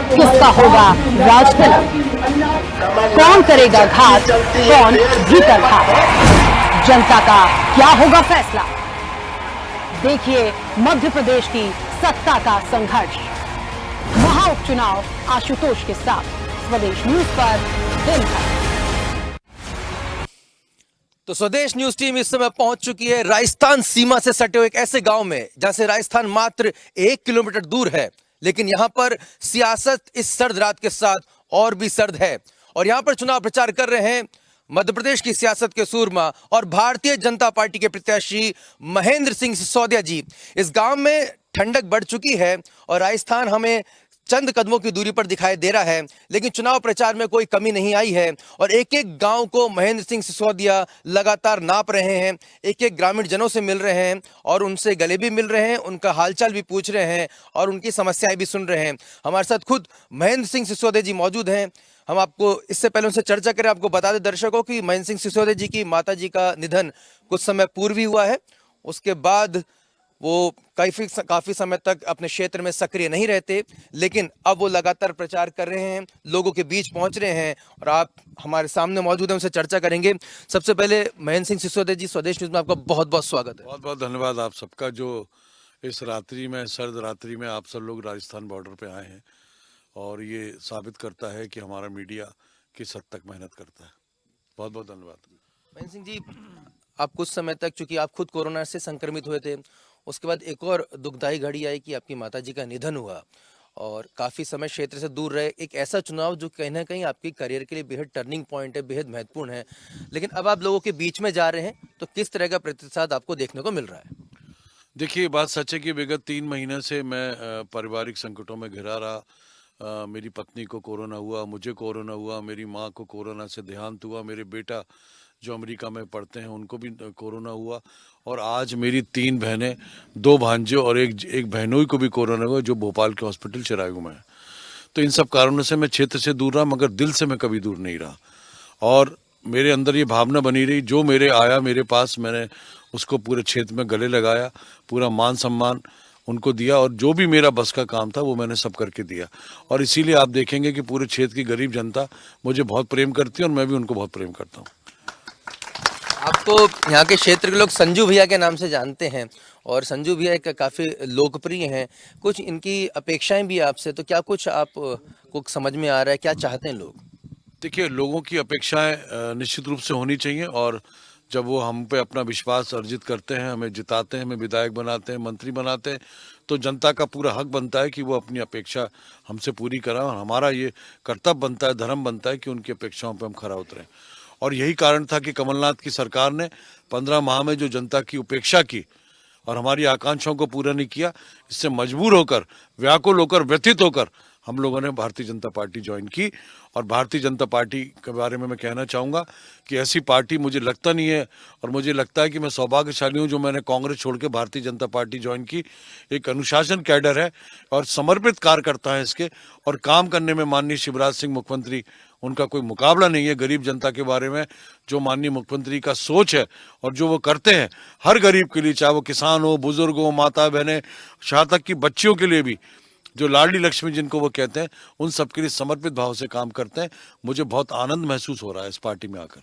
किसका होगा राज तिलक? कौन करेगा घात, कौन भीतर घात? जनता का क्या होगा फैसला? देखिए मध्य प्रदेश की सत्ता का संघर्ष। महा उपचुनाव आशुतोष के साथ स्वदेश न्यूज पर दिन भर। तो स्वदेश न्यूज टीम इस समय पहुंच चुकी है राजस्थान सीमा से सटे हुए एक ऐसे गांव में जहां से राजस्थान मात्र 1 किलोमीटर दूर है, लेकिन यहां पर सियासत इस सर्द रात के साथ और भी सर्द है। और यहां पर चुनाव प्रचार कर रहे हैं मध्य प्रदेश की सियासत के सूरमा और भारतीय जनता पार्टी के प्रत्याशी महेंद्र सिंह सिसोदिया जी। इस गांव में ठंडक बढ़ चुकी है और राजस्थान हमें चंद कदमों की दूरी पर दिखाई दे रहा है, लेकिन चुनाव प्रचार में कोई कमी नहीं आई है और एक एक गांव को महेंद्र सिंह सिसोदिया लगातार नाप रहे हैं, एक एक ग्रामीण जनों से मिल रहे हैं और उनसे गले भी मिल रहे हैं, उनका हालचाल भी पूछ रहे हैं और उनकी समस्याएं भी सुन रहे हैं। हमारे साथ खुद महेंद्र सिंह सिसोदिया जी मौजूद हैं। हम आपको इससे पहले उनसे चर्चा करें, आपको बता दें दर्शकों की महेंद्र सिंह सिसोदिया जी की माता जी का निधन कुछ समय पूर्व ही हुआ है। उसके बाद वो काफी समय तक अपने क्षेत्र में सक्रिय नहीं रहते, लेकिन अब वो लगातार प्रचार कर रहे हैं, लोगों के बीच पहुंच रहे हैं और आप हमारे सामने मौजूद हैं, उनसे चर्चा करेंगे। सबसे पहले महेंद्र सिंह सिसोदिया जी, स्वदेश न्यूज में आपका बहुत बहुत स्वागत है। बहुत बहुत धन्यवाद आप सबका, जो इस रात्रि में, सर्द रात्रि में आप सब लोग राजस्थान बॉर्डर पे आए हैं और ये साबित करता है कि हमारा मीडिया किस हद तक मेहनत करता है। बहुत बहुत धन्यवाद। महेंद्र सिंह जी, आप कुछ समय तक, चूंकि आप खुद कोरोना से संक्रमित हुए थे, उसके बाद एक और दुखदाई घड़ी आई कि आपकी माताजी का निधन हुआ और काफी समय क्षेत्र से दूर रहे। एक ऐसा चुनाव जो कहीं ना कहीं आपकी करियर के लिए बेहद टर्निंग पॉइंट है, बेहद महत्वपूर्ण है, लेकिन अब आप लोगों के बीच में जा रहे हैं, तो किस तरह का प्रतिसाद आपको देखने को मिल रहा है? देखिए, बात सच है कि विगत 3 महीने से मैं पारिवारिक संकटों में घिरा रहा। मेरी पत्नी को कोरोना हुआ, मुझे कोरोना हुआ, मेरी माँ को कोरोना से देहांत हुआ, मेरे बेटा जो अमेरिका में पढ़ते हैं उनको भी कोरोना हुआ और आज मेरी 3 बहनें, 2 भांजे और एक बहनोई को भी कोरोना हुआ जो भोपाल के हॉस्पिटल चिरायू में है। तो इन सब कारणों से मैं क्षेत्र से दूर रहा, मगर दिल से मैं कभी दूर नहीं रहा और मेरे अंदर ये भावना बनी रही, जो मेरे आया मेरे पास, मैंने उसको पूरे क्षेत्र में गले लगाया, पूरा मान सम्मान उनको दिया और जो भी मेरा बस का काम था वो मैंने सब करके दिया। और इसीलिए आप देखेंगे कि पूरे क्षेत्र की गरीब जनता मुझे बहुत प्रेम करती है और मैं भी उनको बहुत प्रेम करता हूँ। आपको यहाँ के क्षेत्र के लोग संजू भैया के नाम से जानते हैं और संजू भैया एक काफी लोकप्रिय हैं, कुछ इनकी अपेक्षाएं भी आपसे, तो क्या कुछ आप को समझ में आ रहा है, क्या चाहते हैं लोग? देखिए, लोगों की अपेक्षाएं निश्चित रूप से होनी चाहिए और जब वो हम पे अपना विश्वास अर्जित करते हैं, हमें जिताते हैं, हमें विधायक बनाते हैं, मंत्री बनाते हैं, तो जनता का पूरा हक बनता है कि वो अपनी अपेक्षा हमसे पूरी कराएं और हमारा ये कर्तव्य बनता है, धर्म बनता है कि उनकी अपेक्षाओं पर हम खरा उतरें। और यही कारण था कि कमलनाथ की सरकार ने 15 माह में जो जनता की उपेक्षा की और हमारी आकांक्षाओं को पूरा नहीं किया, इससे मजबूर होकर, व्याकुल होकर, व्यथित होकर हम लोगों ने भारतीय जनता पार्टी ज्वाइन की। और भारतीय जनता पार्टी के बारे में मैं कहना चाहूँगा कि ऐसी पार्टी मुझे लगता नहीं है और मुझे लगता है कि मैं सौभाग्यशाली हूँ जो मैंने कांग्रेस छोड़ के भारतीय जनता पार्टी ज्वाइन की। एक अनुशासन कैडर है और समर्पित कार्यकर्ता है इसके, और काम करने में माननीय शिवराज सिंह मुख्यमंत्री, उनका कोई मुकाबला नहीं है। गरीब जनता के बारे में जो माननीय मुख्यमंत्री का सोच है और जो वो करते हैं हर गरीब के लिए, चाहे वो किसान हो, बुजुर्ग हो, माता बहनें, यहाँ तक की बच्चियों के लिए भी, जो लाडली लक्ष्मी जिनको वो कहते हैं, उन सबके लिए समर्पित भाव से काम करते हैं। मुझे बहुत आनंद महसूस हो रहा है इस पार्टी में आकर।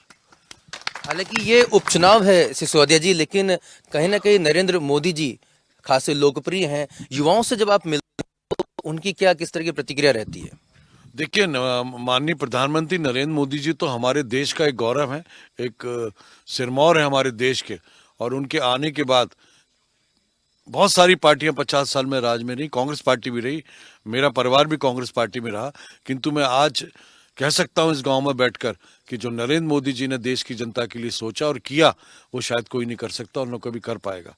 हालांकि ये उपचुनाव है सिसोदिया जी, लेकिन कहीं ना कहीं नरेंद्र मोदी जी खासे लोकप्रिय हैं। युवाओं से जब आप मिलते हैं तो उनकी क्या, किस तरह की प्रतिक्रिया रहती है? देखिए, माननीय प्रधानमंत्री नरेंद्र मोदी जी तो हमारे देश का एक गौरव है, एक सिरमौर है हमारे देश के, और उनके आने के बाद बहुत सारी पार्टियां 50 साल में राज में रही, कांग्रेस पार्टी भी रही, मेरा परिवार भी कांग्रेस पार्टी में रहा, किंतु मैं आज कह सकता हूं इस गांव में बैठकर कि जो नरेंद्र मोदी जी ने देश की जनता के लिए सोचा और किया, वो शायद कोई नहीं कर सकता और न कभी कर पाएगा।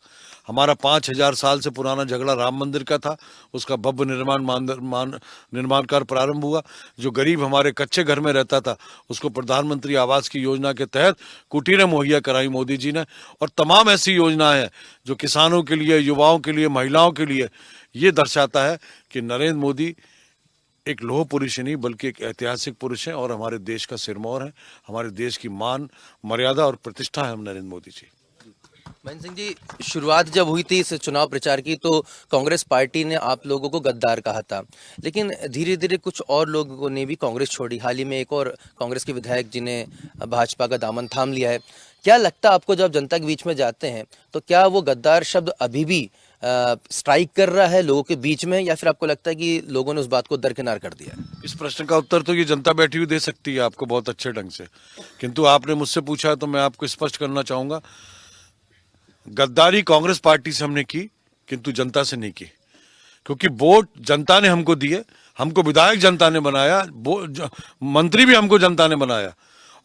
हमारा 5000 साल से पुराना झगड़ा राम मंदिर का था, उसका भव्य निर्माण कार्य प्रारंभ हुआ। जो गरीब हमारे कच्चे घर में रहता था उसको प्रधानमंत्री आवास की योजना के तहत कुटीरें मुहैया कराई मोदी जी ने, और तमाम ऐसी योजनाएं हैं जो किसानों के लिए, युवाओं के लिए, महिलाओं के लिए। ये दर्शाता है कि नरेंद्र मोदी एक लोह पुरुष नहीं बल्कि एक ऐतिहासिक पुरुष है और हमारे देश का सिरमौर है, हमारे देश की मान, मर्यादा और प्रतिष्ठा है नरेंद्र मोदी जी। महेंद्र सिंह जी, शुरुआत जब हुई थी इस चुनाव प्रचार की तो कांग्रेस पार्टी ने आप लोगों को गद्दार कहा था, लेकिन धीरे धीरे कुछ और लोगों ने भी कांग्रेस छोड़ी। हाल ही में एक और कांग्रेस के विधायक जी ने भाजपा का दामन थाम लिया है। क्या लगता है आपको, जब जनता के बीच में जाते हैं तो क्या वो गद्दार शब्द अभी भी स्ट्राइक कर रहा है लोगों के बीच में, या फिर आपको लगता है कि लोगों ने उस बात को दरकिनार कर दिया है? इस प्रश्न का उत्तर तो ये जनता बैठी हुई दे सकती है आपको बहुत अच्छे ढंग से, किंतु आपने मुझसे पूछा है तो मैं आपको स्पष्ट करना चाहूंगा, गद्दारी कांग्रेस पार्टी से हमने की किंतु जनता से नहीं की, क्योंकि वोट जनता ने हमको दिए, हमको विधायक जनता ने बनाया, मंत्री भी हमको जनता ने बनाया।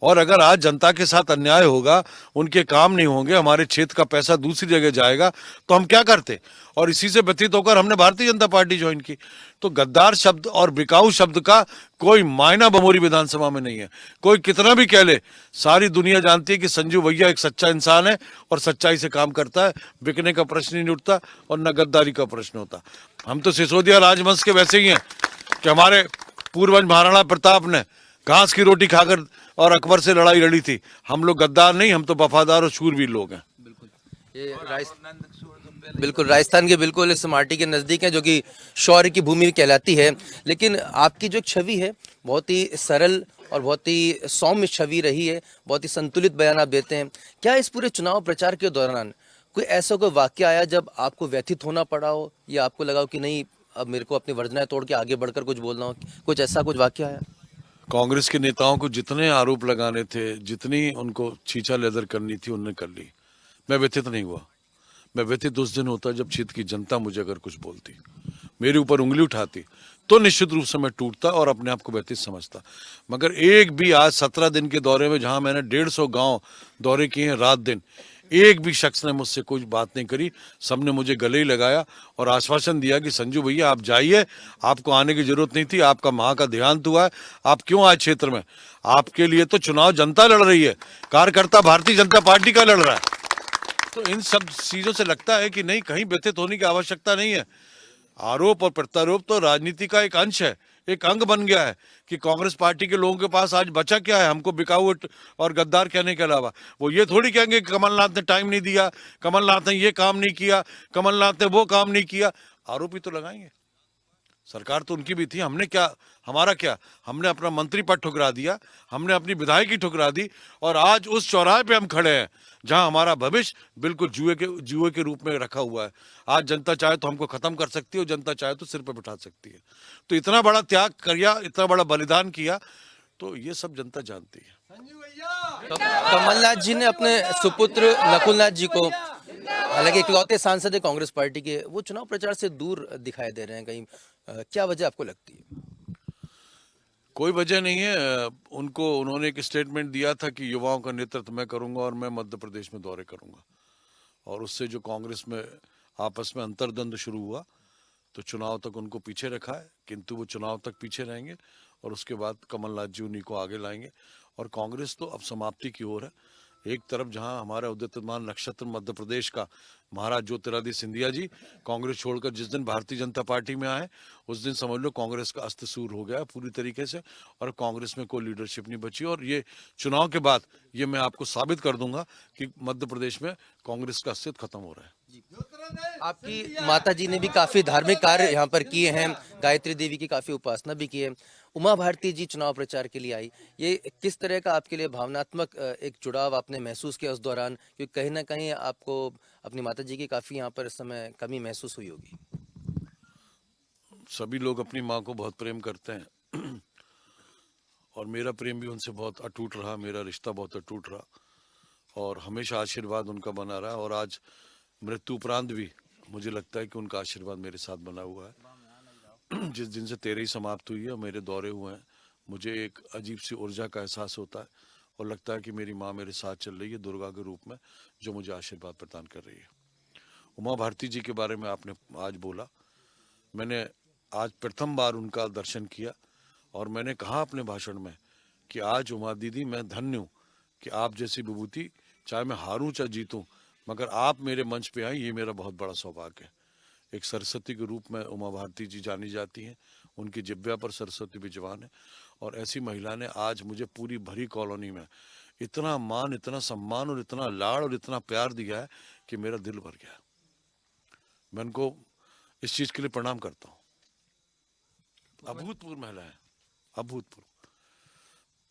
और अगर आज जनता के साथ अन्याय होगा, उनके काम नहीं होंगे, हमारे क्षेत्र का पैसा दूसरी जगह जाएगा, तो हम क्या करते? और इसी से व्यतीत होकर हमने भारतीय जनता पार्टी ज्वाइन की। तो गद्दार शब्द और बिकाऊ शब्द का कोई मायना बमोरी विधानसभा में नहीं है। कोई कितना भी कह ले, सारी दुनिया जानती है कि संजू भैया एक सच्चा इंसान है और सच्चाई से काम करता है। बिकने का प्रश्न ही नहीं उठता और न गद्दारी का प्रश्न होता। हम तो सिसोदिया राजवंश के वैसे ही हैं कि हमारे पूर्वज महाराणा प्रताप ने घास की रोटी खाकर और अकबर से लड़ाई लड़ी थी। हम लोग गद्दार नहीं, हम तो वफादार और शूरवीर लोग हैं। बिल्कुल राजस्थान के बिल्कुल इस माटी के नजदीक है, जो कि शौर्य की भूमि कहलाती है। लेकिन आपकी जो छवि है बहुत ही सरल और बहुत ही सौम्य छवि रही है, बहुत ही संतुलित बयान आप देते हैं। क्या इस पूरे चुनाव प्रचार के दौरान कोई ऐसा कोई वाक्य आया जब आपको व्यथित होना पड़ा हो, या आपको लगा हो कि नहीं अब मेरे को अपनी वर्जनाएं तोड़ के आगे बढ़कर कुछ बोलना हो? कुछ ऐसा कुछ वाक्य आया? कांग्रेस के नेताओं को जितने आरोप लगाने थे, जितनी उनको छीछा लेदर करनी थी, उन्होंने कर ली। मैं व्यथित नहीं हुआ। मैं व्यथित उस दिन होता जब क्षेत्र की जनता मुझे अगर कुछ बोलती, मेरे ऊपर उंगली उठाती, तो निश्चित रूप से मैं टूटता और अपने आप को व्यथित समझता। मगर एक भी आज 17 दिन के दौरे में, जहां मैंने 150 गांव दौरे किए हैं रात दिन, एक भी शख्स ने मुझसे कोई बात नहीं करी। सबने मुझे गले ही लगाया और आश्वासन दिया कि संजू भैया आप जाइए, आपको आने की जरूरत नहीं थी, आपका मां का देहांत हुआ है, आप क्यों आए क्षेत्र में? आपके लिए तो चुनाव जनता लड़ रही है, कार्यकर्ता भारतीय जनता पार्टी का लड़ रहा है। तो इन सब चीजों से लगता है कि नहीं, कहीं व्यथित होने की आवश्यकता नहीं है। आरोप और प्रत्यारोप तो राजनीति का एक अंश है, एक अंग बन गया है कि कांग्रेस पार्टी के लोगों के पास आज बचा क्या है हमको बिकाऊ और गद्दार कहने के अलावा? वो ये थोड़ी कहेंगे कि कमलनाथ ने टाइम नहीं दिया, कमलनाथ ने ये काम नहीं किया, कमलनाथ ने वो काम नहीं किया। आरोप ही तो लगाएंगे। सरकार तो उनकी भी थी, हमने क्या, हमारा क्या? हमने अपना मंत्री पद ठुकरा दिया, हमने अपनी विधायकी ठुकरा दी, और आज उस चौराहे पे हम खड़े हैं जहां हमारा भविष्य बिल्कुल जुए के रूप में रखा हुआ है। आज जनता चाहे तो हमको खत्म कर सकती है और जनता चाहे तो सिर पे बिठा सकती है। तो इतना बड़ा त्याग किया, इतना बड़ा बलिदान किया, तो ये सब जनता जानती है। तो कमलनाथ जी ने अपने सुपुत्र नकुलनाथ जी को, हालांकि इकलौते सांसद है कांग्रेस पार्टी के, वो चुनाव प्रचार से दूर दिखाई दे रहे हैं कहीं, क्या वजह आपको लगती है? कोई वजह नहीं है। उन्होंने एक स्टेटमेंट दिया था कि युवाओं का नेतृत्व मैं करूंगा और मैं मध्य प्रदेश में दौरे करूंगा, और उससे जो कांग्रेस में आपस में अंतर्द्वंद शुरू हुआ तो चुनाव तक उनको पीछे रखा है, किंतु वो चुनाव तक पीछे रहेंगे और उसके बाद कमलनाथ जी उन्हीं को आगे लाएंगे। और कांग्रेस तो अब समाप्ति की ओर है। एक तरफ जहां हमारा उदितमान नक्षत्र मध्य प्रदेश का महाराज ज्योतिरादित्य सिंधिया जी कांग्रेस छोड़कर जिस दिन भारतीय जनता पार्टी में आए, उस दिन समझ लो कांग्रेस का अस्त सूर हो गया पूरी तरीके से, और कांग्रेस में कोई लीडरशिप नहीं बची। और ये चुनाव के बाद ये मैं आपको साबित कर दूंगा कि मध्य प्रदेश में कांग्रेस का अस्तित्व खत्म हो रहा है। आपकी माता जी ने भी काफी धार्मिक कार्य यहाँ पर किए हैं, गायत्री देवी की काफी उपासना भी की है। उमा भारती जी चुनाव प्रचार के लिए आई, ये किस तरह का आपके लिए भावनात्मक एक जुड़ाव आपने महसूस किया उस दौरान? क्योंकि कहीं ना कहीं आपको अपनी माता जी की काफी यहाँ पर इस समय कमी महसूस हुई होगी। सभी लोग अपनी माँ को बहुत प्रेम करते हैं और मेरा प्रेम भी उनसे बहुत अटूट रहा, मेरा रिश्ता बहुत अटूट रहा और हमेशा आशीर्वाद उनका बना रहा। और आज मृत्यु उपरांत भी मुझे लगता है कि उनका आशीर्वाद मेरे साथ बना हुआ है। जिस दिन से तेरही समाप्त हुई है और मेरे दौरे हुए हैं, मुझे एक अजीब सी ऊर्जा का एहसास होता है और लगता है कि मेरी माँ मेरे साथ चल रही है दुर्गा के रूप में, जो मुझे आशीर्वाद प्रदान कर रही है। उमा भारती जी के बारे में आपने आज बोला, मैंने आज प्रथम बार उनका दर्शन किया और मैंने कहा अपने भाषण में कि आज उमा दीदी मैं धन्य हूँ कि आप जैसी विभूति, चाहे मैं हारूं चाहे जीतूं, मगर आप मेरे मंच पे आई, ये मेरा बहुत बड़ा सौभाग्य है। एक सरस्वती के रूप में उमा भारती जी जानी जाती हैं, उनकी जिब्या पर सरस्वती विजवान है और ऐसी महिला ने आज मुझे पूरी भरी कॉलोनी में इतना मान, इतना सम्मान और इतना लाड़ और इतना प्यार दिया है कि मेरा दिल भर गया। मैं उनको इस चीज के लिए प्रणाम करता हूँ। अभूतपूर्व महिला है, अभूतपूर्व।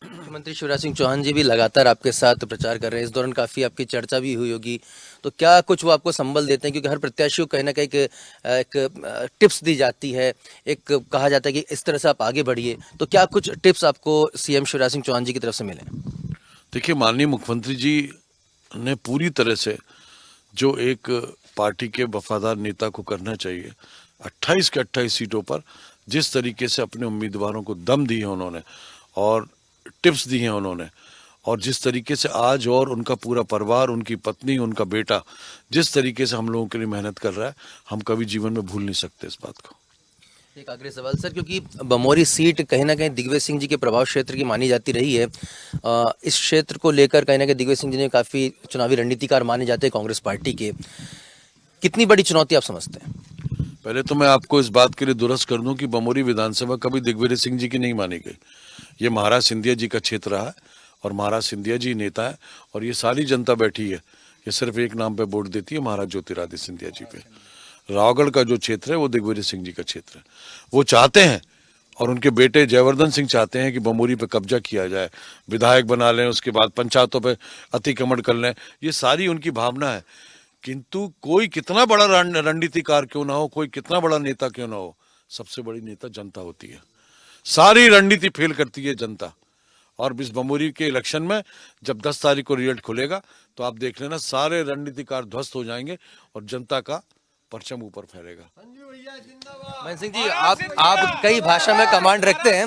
मुख्यमंत्री शिवराज सिंह चौहान जी भी लगातार आपके साथ प्रचार कर रहे हैं, इस दौरान काफी आपकी चर्चा भी हुई होगी, तो क्या कुछ वो आपको संबल देते हैं? क्योंकि हर प्रत्याशी को कहीं ना कहीं एक टिप्स दी जाती है, एक कहा जाता है कि इस तरह से आप आगे बढ़िए, तो क्या कुछ टिप्स आपको सीएम शिवराज सिंह चौहान जी की तरफ से मिले? देखिए, माननीय मुख्यमंत्री जी ने पूरी तरह से जो एक पार्टी के वफादार नेता को करना चाहिए, 28 के 28 सीटों पर जिस तरीके से अपने उम्मीदवारों को दम दी है उन्होंने और टिप्स दी हैं उन्होंने, और जिस तरीके से आज और उनका पूरा परिवार, उनकी पत्नी, उनका बेटा जिस तरीके से हम लोगों के लिए मेहनत कर रहा है, हम कभी जीवन में भूल नहीं सकते इस बात को। एक आखिरी सवाल सर, क्योंकि बमोरी सीट कहीं ना कहीं दिग्विजय सिंह जी के प्रभाव क्षेत्र की मानी जाती रही है, इस क्षेत्र को लेकर कहीं ना कहीं दिग्विजय सिंह जी ने काफी चुनावी रणनीतिकार माने जाते हैं कांग्रेस पार्टी के, कितनी बड़ी चुनौती आप समझते हैं? पहले तो मैं आपको इस बात के लिए दुरुस्त कर दूं कि बमोरी विधानसभा कभी दिग्विजय सिंह जी की नहीं मानी गई। ये महाराज सिंधिया जी का क्षेत्र रहा है और महाराज सिंधिया जी नेता है, और ये सारी जनता बैठी है, ये सिर्फ एक नाम पे वोट देती है, महाराज ज्योतिरादित्य सिंधिया जी पे। रावगढ़ का जो क्षेत्र है वो दिग्विजय सिंह जी का क्षेत्र है। वो चाहते हैं और उनके बेटे जयवर्धन सिंह चाहते हैं कि बमोरी पे कब्जा किया जाए, विधायक बना लें, उसके बाद पंचायतों पे अतिक्रमण कर लें, ये सारी उनकी भावना है। किंतु कोई कितना बड़ा रणनीतिकार क्यों ना हो, कोई कितना बड़ा नेता क्यों ना हो, सबसे बड़ी नेता जनता होती है। सारी रणनीति फेल करती है जनता। और इस बमोरी के इलेक्शन में जब 10 तारीख को रिजल्ट खुलेगा तो आप देख लेना, सारे रणनीतिकार ध्वस्त हो जाएंगे और जनता का परचम ऊपर फहरेगा। महेंद्र सिंह जी, आप कई भाषा में कमांड रखते हैं,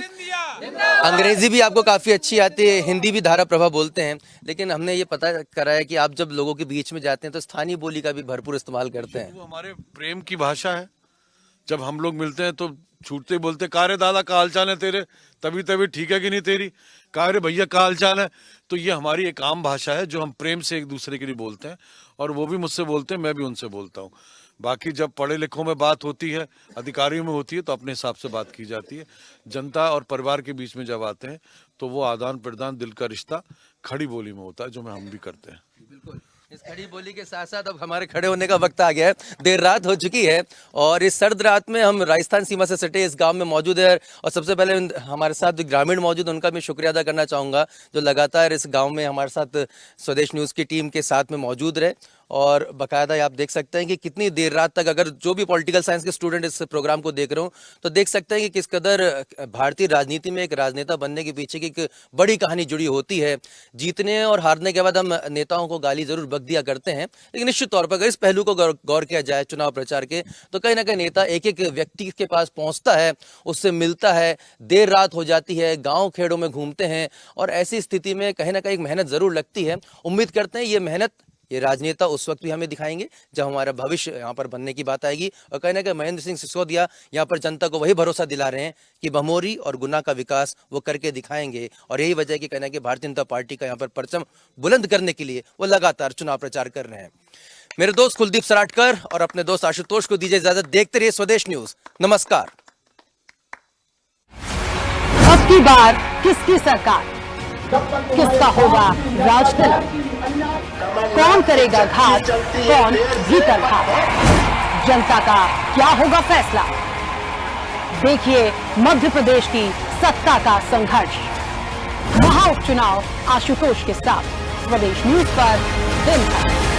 अंग्रेजी भी आपको काफी अच्छी आती है, हिंदी भी धारा प्रभा बोलते हैं, लेकिन हमने ये पता करा है कि आप जब लोगों के बीच में जाते हैं तो स्थानीय बोली का भी भरपूर इस्तेमाल करते हैं। वो हमारे प्रेम की भाषा है। जब हम लोग मिलते हैं तो छूटते बोलते, का रे दादा का हाल चाल है तेरे, तभी ठीक है कि नहीं तेरी, का रे भैया का हाल चाल है। तो ये हमारी एक आम भाषा है जो हम प्रेम से एक दूसरे के लिए बोलते हैं, और वो भी मुझसे बोलते हैं, मैं भी उनसे बोलता हूँ। बाकी जब पढ़े लिखों में बात होती है, अधिकारियों में होती है, तो अपने हिसाब से बात की जाती है। जनता और परिवार के बीच में जब आते हैं तो वो आदान प्रदान, दिल का रिश्ता खड़ी बोली में होता है, जो हम भी करते हैं। बिल्कुल, इस खड़ी बोली के साथ साथ अब हमारे खड़े होने का वक्त आ गया है, देर रात हो चुकी है और इस सर्द रात में हम राजस्थान सीमा से सटे इस गांव में मौजूद है। और सबसे पहले हमारे साथ जो ग्रामीण मौजूद, उनका मैं शुक्रिया अदा करना चाहूँगा जो लगातार इस गांव में हमारे साथ स्वदेश न्यूज़ की टीम के साथ में मौजूद रहे। और बाकायदा आप देख सकते हैं कि कितनी देर रात तक, अगर जो भी पॉलिटिकल साइंस के स्टूडेंट इस प्रोग्राम को देख रहे हो तो देख सकते हैं कि किस कदर भारतीय राजनीति में एक राजनेता बनने के पीछे की एक बड़ी कहानी जुड़ी होती है। जीतने और हारने के बाद हम नेताओं को गाली जरूर बक दिया करते हैं, लेकिन निश्चित तौर पर अगर इस पहलू को गौर किया जाए चुनाव प्रचार के, तो कहीं ना कहीं नेता एक एक व्यक्ति के पास पहुंचता है, उससे मिलता है, देर रात हो जाती है, गाँव खेड़ों में घूमते हैं, और ऐसी स्थिति में कहीं ना कहीं मेहनत जरूर लगती है। उम्मीद करते हैं ये मेहनत ये राजनेता उस वक्त भी हमें दिखाएंगे जब हमारा भविष्य यहाँ पर बनने की बात आएगी। और कहीं ना कहीं महेंद्र सिंह सिसोदिया यहाँ पर जनता को वही भरोसा दिला रहे हैं कि बमोरी और गुना का विकास वो करके दिखाएंगे, और यही वजह है कि कहना कि भारतीय जनता पार्टी का यहाँ पर परचम बुलंद करने के लिए वो लगातार चुनाव प्रचार कर रहे हैं। मेरे दोस्त कुलदीप सराटकर और अपने दोस्त आशुतोष को दीजिए इजाजत। देखते रहिए स्वदेश न्यूज। नमस्कार। अब की बार किसकी सरकार, किसका होगा राज तिलक, कौन करेगा घात, कौन भीतर घात, जनता का क्या होगा फैसला? देखिए मध्य प्रदेश की सत्ता का संघर्ष, महा उपचुनाव आशुतोष के साथ स्वदेश न्यूज पर दिन भर।